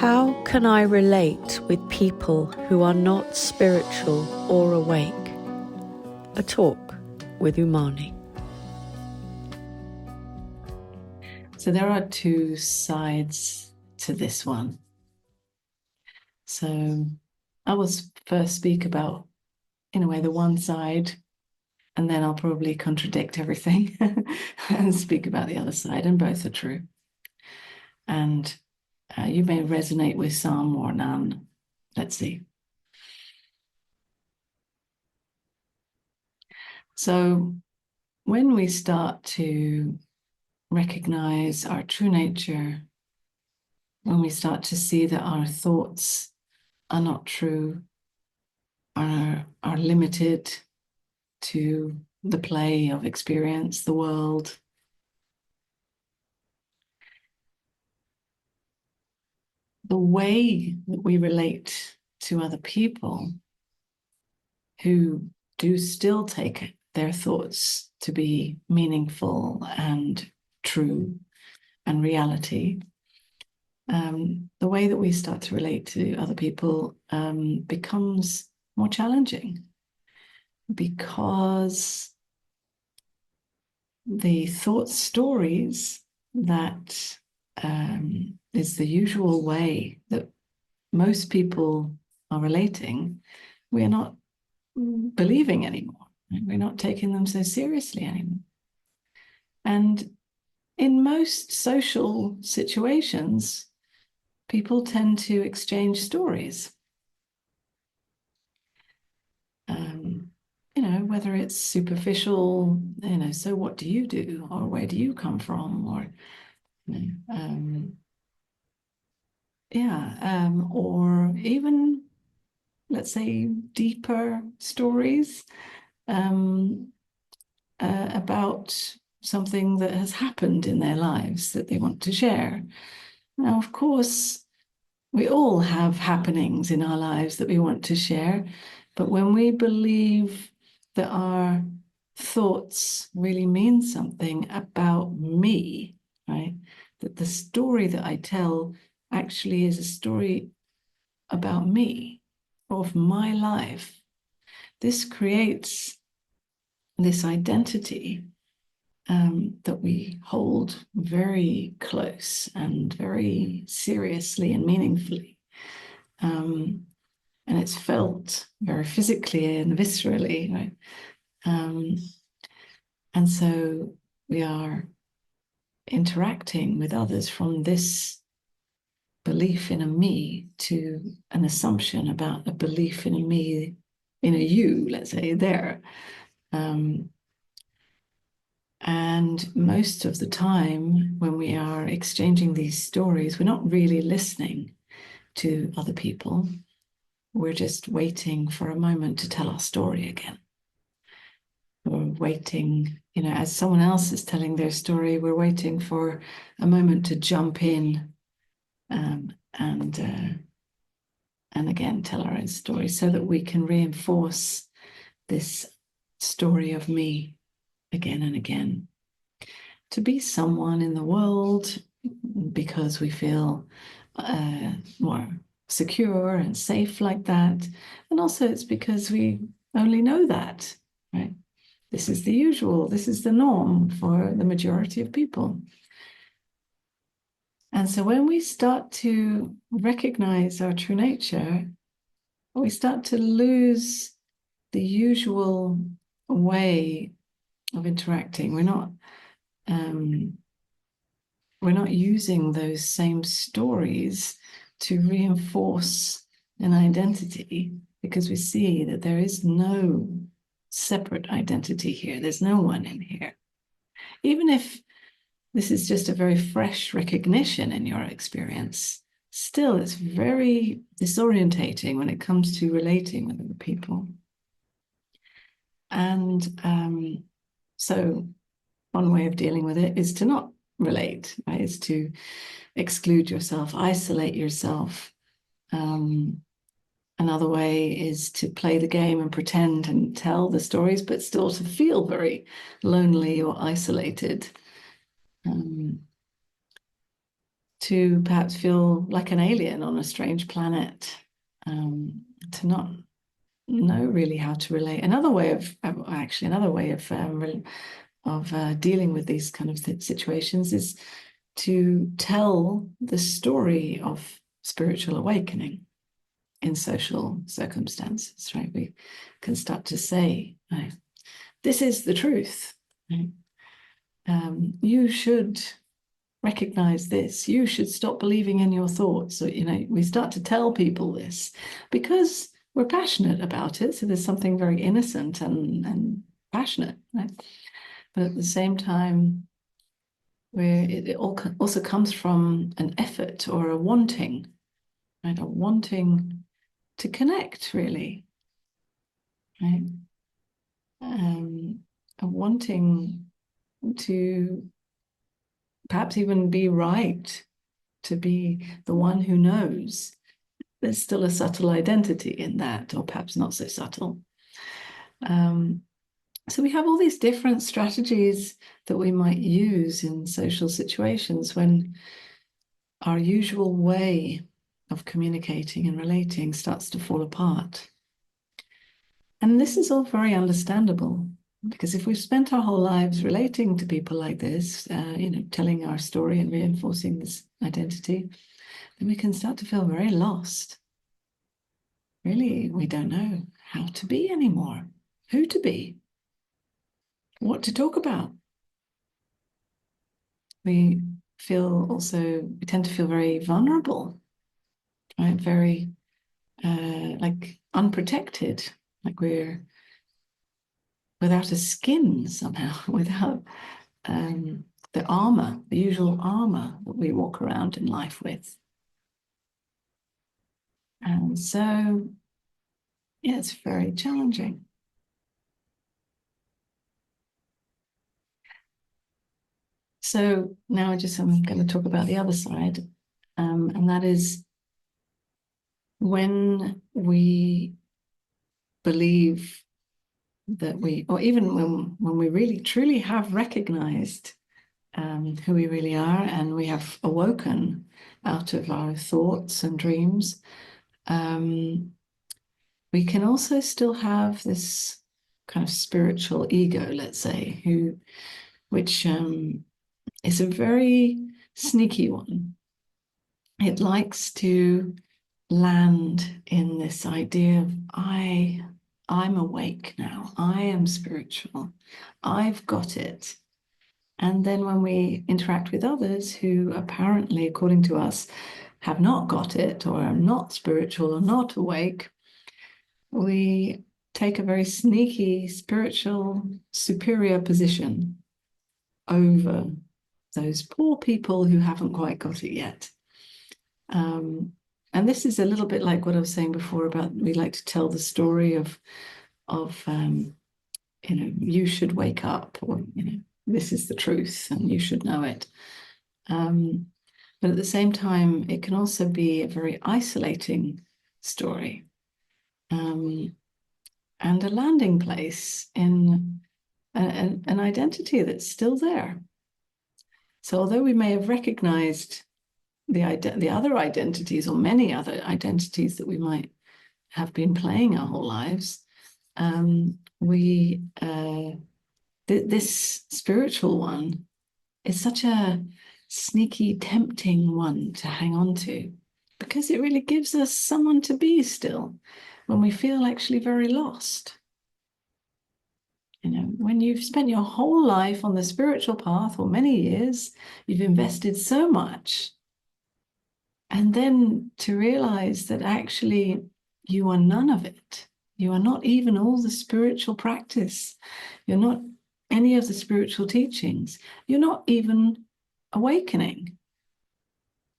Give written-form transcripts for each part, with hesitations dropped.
How can I relate with people who are not spiritual or awake? A talk with Unmani. So there are two sides to this one. So I will first speak about, in a way, the one side, and then I'll probably contradict everything and speak about the other side, and both are true. And you may resonate with some or none. Let's see. So when we start to recognize our true nature, when we start to see that our thoughts are not true, are limited to the play of experience, the world, the way that we relate to other people who do still take their thoughts to be meaningful and true and reality, the way that we start to relate to other people becomes more challenging, because the thought stories that is the usual way that most people are relating, we're not believing anymore. We're not taking them so seriously anymore. And in most social situations, people tend to exchange stories. Whether it's superficial, so what do you do? Or where do you come from? Or, or even, let's say, deeper stories about something that has happened in their lives that they want to share. Now, of course, we all have happenings in our lives that we want to share, but when we believe that our thoughts really mean something about me, right? That the story that I tell actually is a story about me, of my life. This creates this identity that we hold very close and very seriously and meaningfully. And it's felt very physically and viscerally, right? And so we are interacting with others from this belief in a me to an assumption about a belief in a me, in a you, let's say, there. And most of the time, when we are exchanging these stories, we're not really listening to other people. We're just waiting for a moment to tell our story again. We're waiting, as someone else is telling their story, we're waiting for a moment to jump in and again tell our own story, so that we can reinforce this story of me again and again. To be someone in the world because we feel more secure and safe like that. And also it's because we only know that, right? This is the usual, this is the norm for the majority of people. And so when we start to recognize our true nature, we start to lose the usual way of interacting. We're not using those same stories to reinforce an identity, because we see that there is no separate identity here. There's no one in here. Even if this is just a very fresh recognition in your experience, still it's very disorientating when it comes to relating with other people. And so one way of dealing with it is to not relate, right? Is to exclude yourself, isolate yourself. Another way is to play the game and pretend and tell the stories, but still to feel very lonely or isolated. to perhaps feel like an alien on a strange planet, to not know really how to relate. Another way of dealing with these kind of situations is to tell the story of spiritual awakening in social circumstances, right? We can start to say, right, this is the truth. Right? You should recognize this. You should stop believing in your thoughts. So, we start to tell people this because we're passionate about it. So there's something very innocent and passionate, right? But at the same time, it also comes from an effort or a wanting, right? A wanting to connect, really, right? A wanting to perhaps even be right, to be the one who knows. There's still a subtle identity in that, or perhaps not so subtle. So we have all these different strategies that we might use in social situations when our usual way of communicating and relating starts to fall apart. And this is all very understandable, because if we've spent our whole lives relating to people like this, telling our story and reinforcing this identity, then we can start to feel very lost. Really, we don't know how to be anymore, who to be, what to talk about. We tend to feel very vulnerable, right? Very like unprotected, like we're without a skin somehow, without the usual armor that we walk around in life with. And so, yeah, it's very challenging. So now I'm going to talk about the other side, and that is when we believe that or even when we really truly have recognized who we really are, and we have awoken out of our thoughts and dreams, we can also still have this kind of spiritual ego, let's say, which is a very sneaky one. It likes to land in this idea of I'm awake now, I am spiritual, I've got it. And then when we interact with others who apparently, according to us, have not got it, or are not spiritual, or not awake, we take a very sneaky spiritual superior position over those poor people who haven't quite got it yet. And this is a little bit like what I was saying before about we like to tell the story of you should wake up, or this is the truth and you should know it. But at the same time, it can also be a very isolating story, and a landing place in an identity that's still there. So although we may have recognized the other identities, or many other identities that we might have been playing our whole lives, this spiritual one is such a sneaky, tempting one to hang on to, because it really gives us someone to be still when we feel actually very lost. When you've spent your whole life on the spiritual path, or many years, you've invested so much, and then to realize that actually you are none of it. You are not even all the spiritual practice. You're not any of the spiritual teachings. You're not even awakening.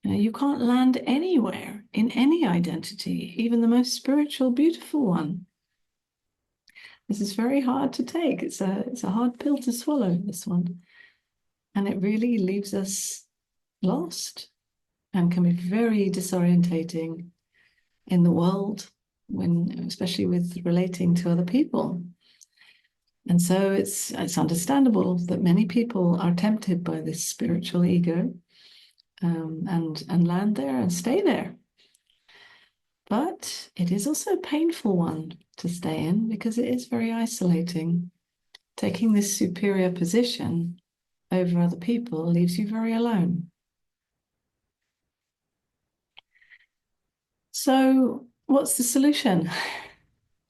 You can't land anywhere in any identity, even the most spiritual, beautiful one. This is very hard to take. It's a hard pill to swallow, this one. And it really leaves us lost and can be very disorientating in the world, especially with relating to other people. And so it's understandable that many people are tempted by this spiritual ego, and land there and stay there. But it is also a painful one to stay in because it is very isolating. Taking this superior position over other people leaves you very alone. So, what's the solution?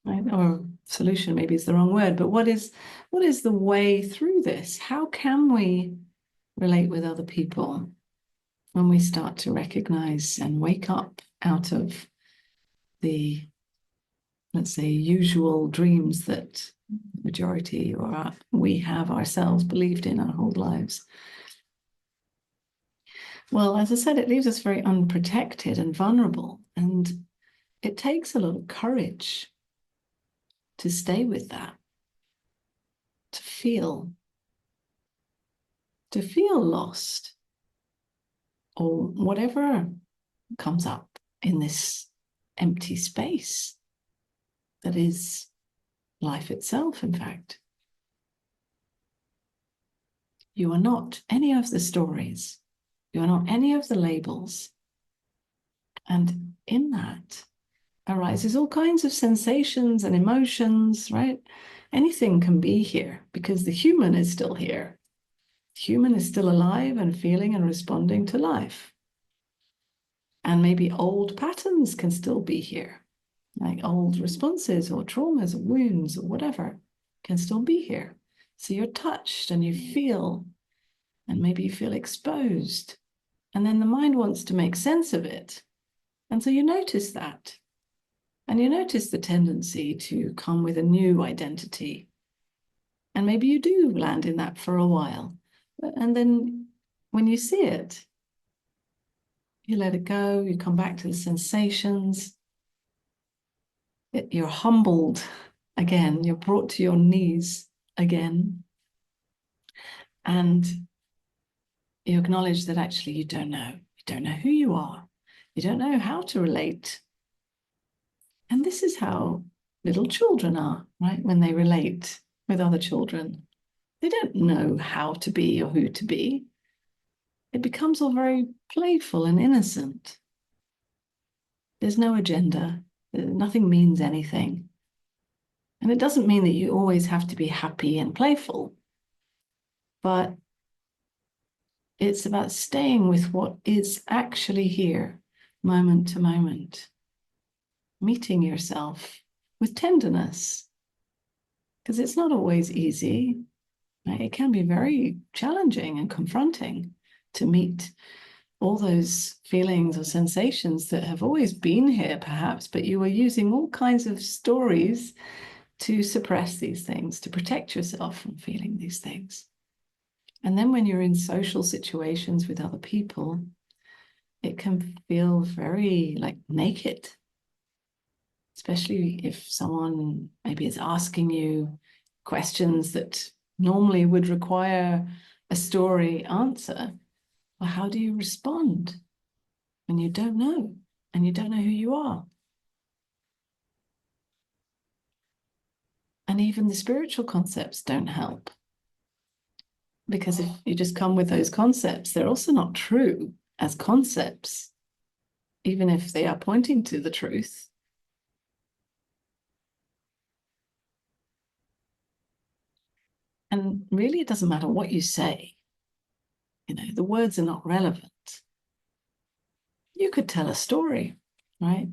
Right? Or solution maybe is the wrong word, but what is the way through this? How can we relate with other people when we start to recognize and wake up out of the, let's say, usual dreams that the majority or we have ourselves believed in our whole lives? Well, as I said, it leaves us very unprotected and vulnerable, and it takes a lot of courage to stay with that, to feel lost or whatever comes up in this empty space that is life itself, in fact. You are not any of the stories. You are not any of the labels. And in that arises all kinds of sensations and emotions, right? Anything can be here because the human is still here. The human is still alive and feeling and responding to life. And maybe old patterns can still be here, like old responses or traumas or wounds or whatever can still be here. So you're touched and you feel, and maybe you feel exposed. And then the mind wants to make sense of it. And so you notice that. And you notice the tendency to come with a new identity. And maybe you do land in that for a while. And then when you see it, you let it go, you come back to the sensations. You're humbled again, you're brought to your knees again. And you acknowledge that actually you don't know. You don't know who you are. You don't know how to relate. And this is how little children are, right? When they relate with other children, they don't know how to be or who to be. It becomes all very playful and innocent. There's no agenda. Nothing means anything. And it doesn't mean that you always have to be happy and playful, but it's about staying with what is actually here, moment to moment, meeting yourself with tenderness, because it's not always easy. Right? It can be very challenging and confronting to meet all those feelings or sensations that have always been here, perhaps, but you were using all kinds of stories to suppress these things, to protect yourself from feeling these things. And then when you're in social situations with other people, it can feel very like naked, especially if someone maybe is asking you questions that normally would require a story answer. Well, how do you respond when you don't know and you don't know who you are? And even the spiritual concepts don't help. Because if you just come with those concepts, they're also not true as concepts, even if they are pointing to the truth. And really, it doesn't matter what you say. You know, the words are not relevant. You could tell a story, right?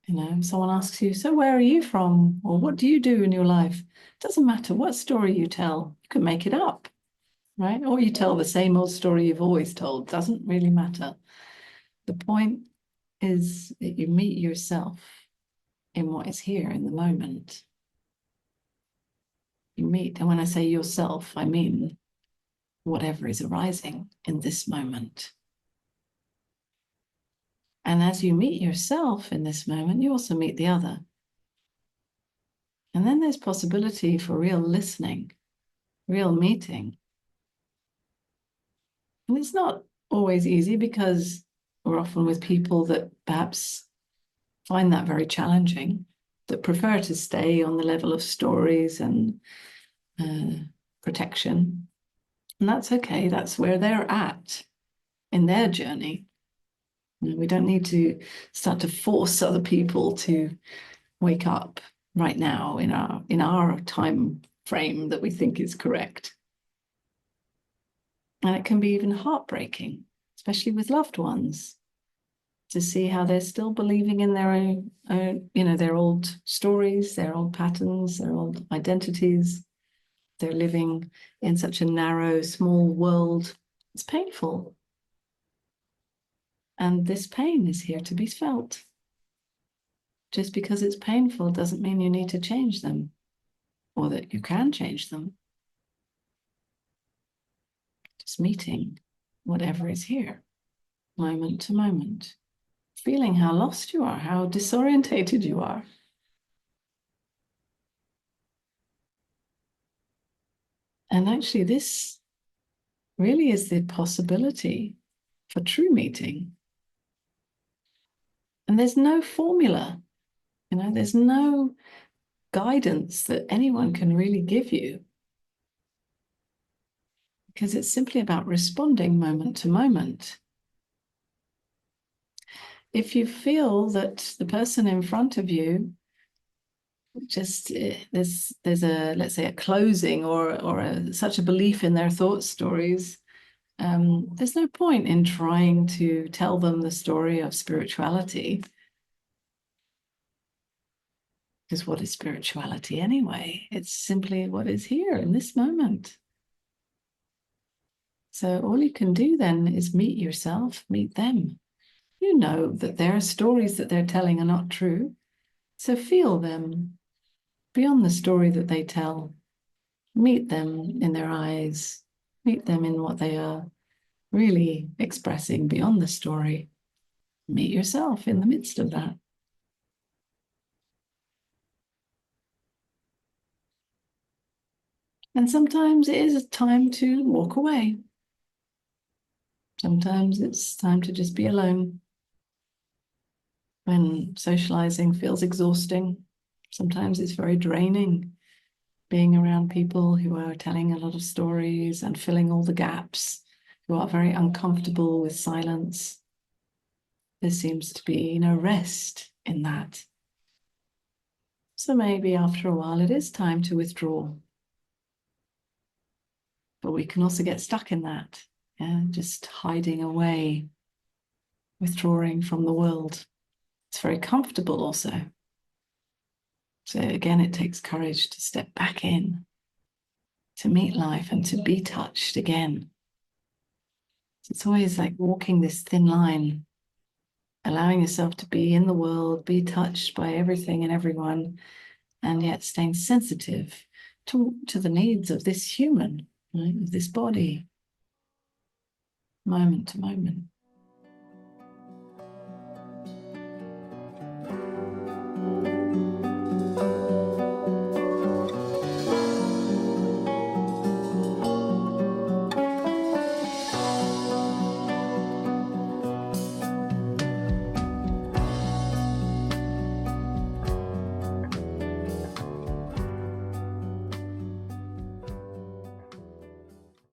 You know, someone asks you, so where are you from? Or what do you do in your life? It doesn't matter what story you tell. You can make it up, right? Or you tell the same old story you've always told. Doesn't really matter. The point is that you meet yourself in what is here in the moment. You meet, and when I say yourself, I mean whatever is arising in this moment. And as you meet yourself in this moment, you also meet the other. And then there's possibility for real listening, real meeting. And it's not always easy because we're often with people that perhaps find that very challenging, that prefer to stay on the level of stories and protection. And that's okay, that's where they're at. in their journey. We don't need to start to force other people to wake up right now in our time frame that we think is correct. And it can be even heartbreaking, especially with loved ones, to see how they're still believing in their own, their old stories, their old patterns, their old identities. They're living in such a narrow, small world. It's painful. And this pain is here to be felt. Just because it's painful doesn't mean you need to change them or that you can change them. Just meeting whatever is here, moment to moment, feeling how lost you are, how disorientated you are. And actually, this really is the possibility for true meeting. And there's no formula, there's no guidance that anyone can really give you, because it's simply about responding moment to moment. If you feel that the person in front of you just there's a, let's say, a closing or such a belief in their thought stories, there's no point in trying to tell them the story of spirituality. Because what is spirituality anyway? It's simply what is here in this moment. So all you can do then is meet yourself, meet them. You know that their stories that they're telling are not true. So feel them beyond the story that they tell. Meet them in their eyes. Meet them in what they are really expressing beyond the story. Meet yourself in the midst of that. And sometimes it is time to walk away. Sometimes it's time to just be alone. When socializing feels exhausting, sometimes it's very draining being around people who are telling a lot of stories and filling all the gaps, who are very uncomfortable with silence. There seems to be no rest in that. So maybe after a while it is time to withdraw. But we can also get stuck in that, just hiding away, withdrawing from the world. It's very comfortable also. So again, it takes courage to step back in, to meet life and to be touched again. So it's always like walking this thin line, allowing yourself to be in the world, be touched by everything and everyone, and yet staying sensitive to the needs of this human, right, of this body, moment to moment.